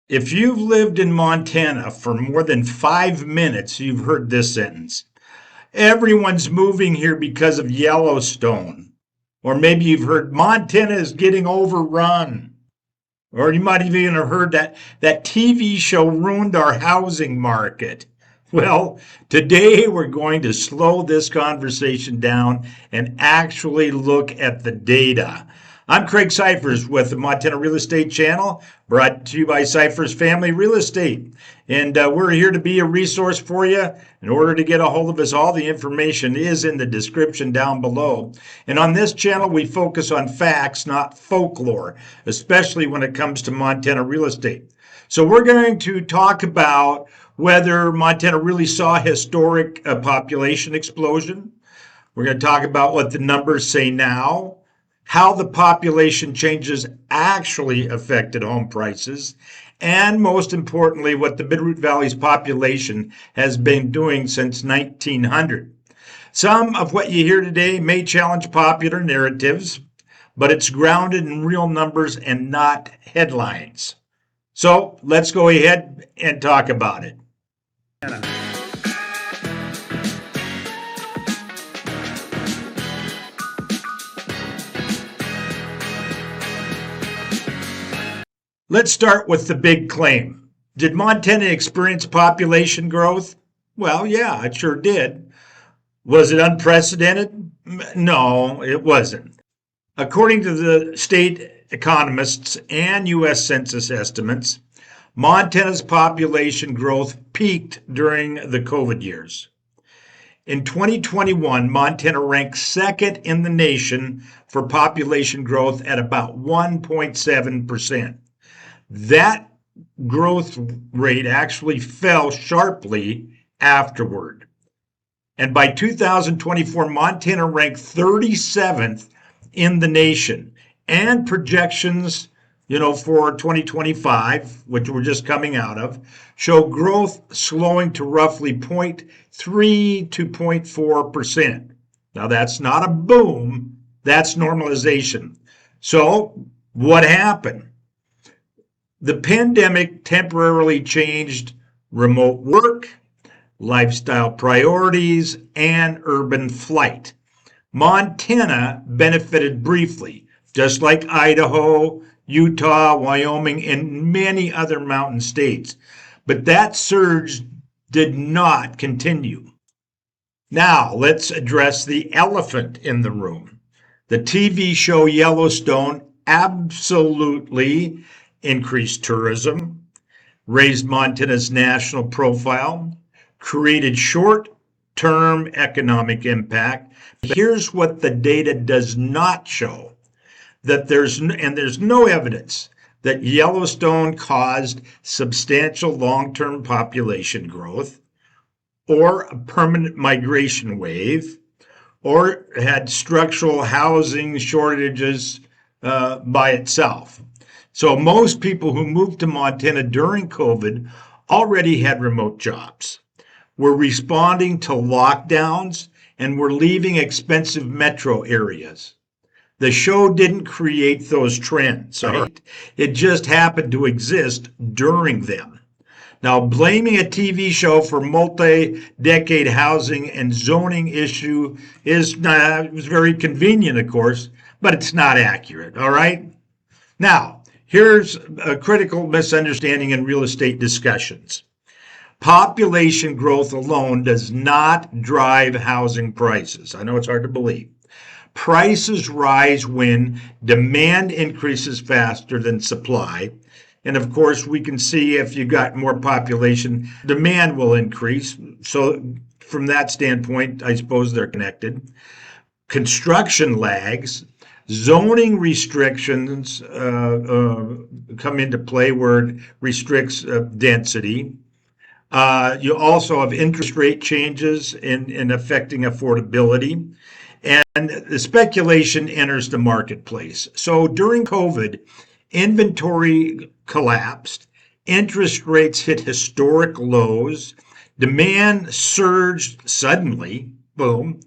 If you've lived in Montana for more than 5 minutes, you've heard this sentence. Everyone's moving here because of Yellowstone. Or maybe you've heard Montana is getting overrun. Or you might have even heard that TV show ruined our housing market. Well, today we're going to slow this conversation down and actually look at the data. I'm Craig Cyphers with the Montana Real Estate Channel, brought to you by Cyphers Family Real Estate. And we're here to be a resource for you. In order to get a hold of us, all the information is in the description down below. And on this channel, we focus on facts, not folklore, especially when it comes to Montana real estate. So we're going to talk about whether Montana really saw a historic population explosion. We're going to talk about what the numbers say now, how the population changes actually affected home prices, and most importantly, what the Bitterroot Valley's population has been doing since 1900. Some of what you hear today may challenge popular narratives, but it's grounded in real numbers and not headlines. So let's go ahead and talk about it. Let's start with the big claim. Did Montana experience population growth? Well, yeah, it sure did. Was it unprecedented? No, it wasn't. According to the state economists and U.S. Census estimates, Montana's population growth peaked during the COVID years. In 2021, Montana ranked second in the nation for population growth at about 1.7%. That growth rate actually fell sharply afterward. And by 2024, Montana ranked 37th in the nation. And projections, for 2025, which we're just coming out of, show growth slowing to roughly 0.3 to 0.4%. Now, that's not a boom, that's normalization. So, what happened? The pandemic temporarily changed remote work, lifestyle priorities, and urban flight. Montana benefited briefly, just like Idaho, Utah, Wyoming, and many other mountain states. But that surge did not continue. Now, let's address the elephant in the room. The TV show Yellowstone absolutely increased tourism, raised Montana's national profile, created short-term economic impact. Here's what the data does not show, that there's no evidence that Yellowstone caused substantial long-term population growth or a permanent migration wave or had structural housing shortages by itself. So most people who moved to Montana during COVID already had remote jobs, were responding to lockdowns, and were leaving expensive metro areas. The show didn't create those trends, right? It just happened to exist during them. Now, blaming a TV show for multi-decade housing and zoning issue is very convenient, of course, but it's not accurate, all right? Now, here's a critical misunderstanding in real estate discussions. Population growth alone does not drive housing prices. I know it's hard to believe. Prices rise when demand increases faster than supply. And of course, we can see if you got more population, demand will increase. So from that standpoint, I suppose they're connected. Construction lags. Zoning restrictions come into play where it restricts density. You also have interest rate changes in affecting affordability. And the speculation enters the marketplace. So during COVID, inventory collapsed, interest rates hit historic lows, demand surged suddenly, boom,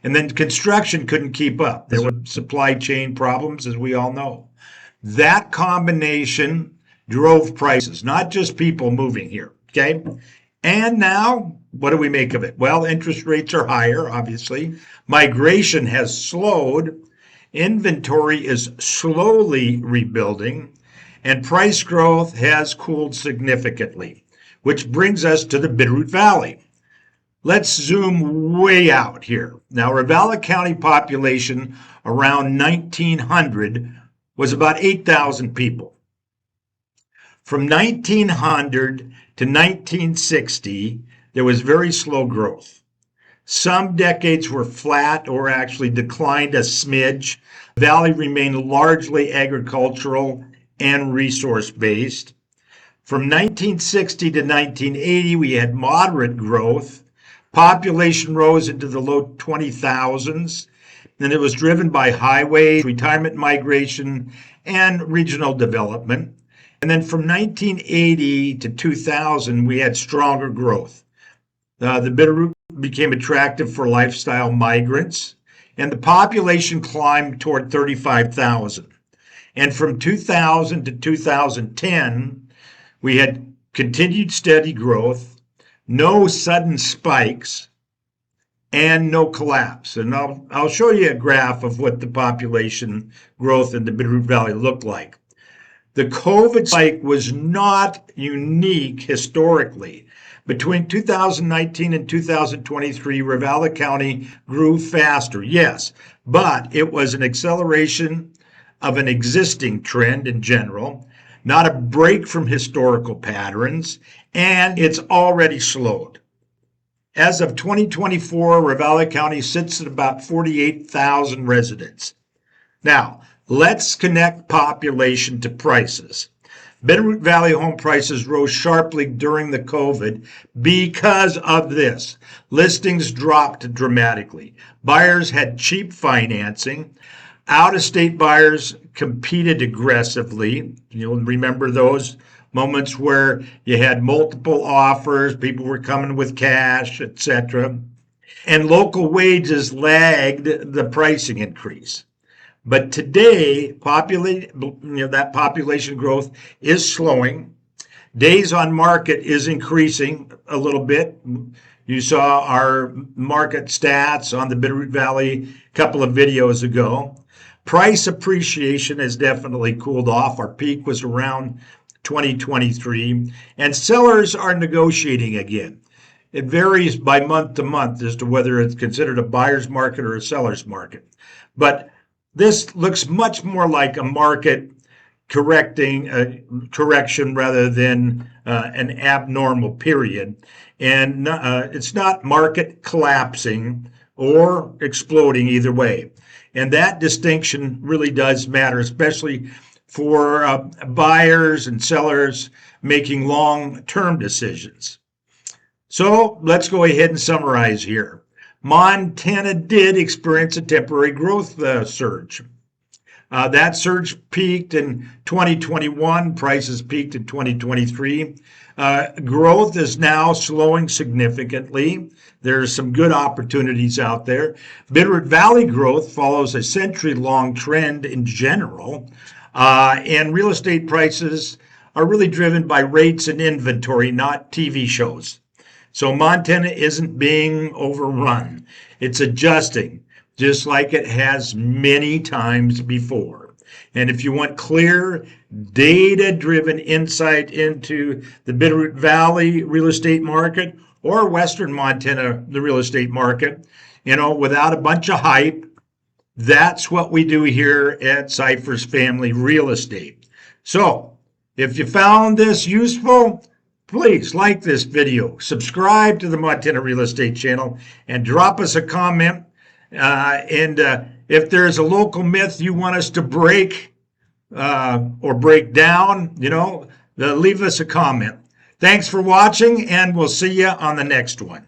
and then construction couldn't keep up. There were supply chain problems, as we all know. That combination drove prices, not just people moving here. Okay. And now, what do we make of it? Well, interest rates are higher, obviously. Migration has slowed. Inventory is slowly rebuilding. And price growth has cooled significantly, which brings us to the Bitterroot Valley. Let's zoom way out here. Now, Ravalli County population around 1900 was about 8,000 people. From 1900 to 1960, there was very slow growth. Some decades were flat or actually declined a smidge. The valley remained largely agricultural and resource-based. From 1960 to 1980, we had moderate growth. Population rose into the low 20,000s, and it was driven by highways, retirement migration, and regional development. And then from 1980 to 2000, we had stronger growth. The Bitterroot became attractive for lifestyle migrants, and the population climbed toward 35,000. And from 2000 to 2010, we had continued steady growth, no sudden spikes, and no collapse. And I'll show you a graph of what the population growth in the Bitterroot Valley looked like. The COVID spike was not unique historically. Between 2019 and 2023, Ravalli County grew faster, yes, but it was an acceleration of an existing trend in general, not a break from historical patterns, and it's already slowed. As of 2024, Ravalli County sits at about 48,000 residents. Now, let's connect population to prices. Bitterroot Valley home prices rose sharply during the COVID because of this. Listings dropped dramatically. Buyers had cheap financing. Out-of-state buyers competed aggressively. You'll remember those moments where you had multiple offers, people were coming with cash, etc. And local wages lagged the pricing increase. But today, that population growth is slowing. Days on market is increasing a little bit. You saw our market stats on the Bitterroot Valley a couple of videos ago. Price appreciation has definitely cooled off. Our peak was around 2023, and sellers are negotiating again. It varies by month to month as to whether it's considered a buyer's market or a seller's market. But this looks much more like a market correction rather than an abnormal period. And it's not market collapsing or exploding either way. And that distinction really does matter, especially for buyers and sellers making long-term decisions. So let's go ahead and summarize here. Montana did experience a temporary growth surge. That surge peaked in 2021. Prices peaked in 2023. Growth is now slowing significantly. There's some good opportunities out there. Bitterroot Valley growth follows a century-long trend in general, and real estate prices are really driven by rates and inventory, not TV shows. So Montana isn't being overrun. It's adjusting, just like it has many times before. And if you want clear, data-driven insight into the Bitterroot Valley real estate market or Western Montana, the real estate market, without a bunch of hype, that's what we do here at Cypher's Family Real Estate. So if you found this useful, please like this video, subscribe to the Montana Real Estate channel, and drop us a comment. If there's a local myth you want us to break or break down, leave us a comment. Thanks for watching, and we'll see you on the next one.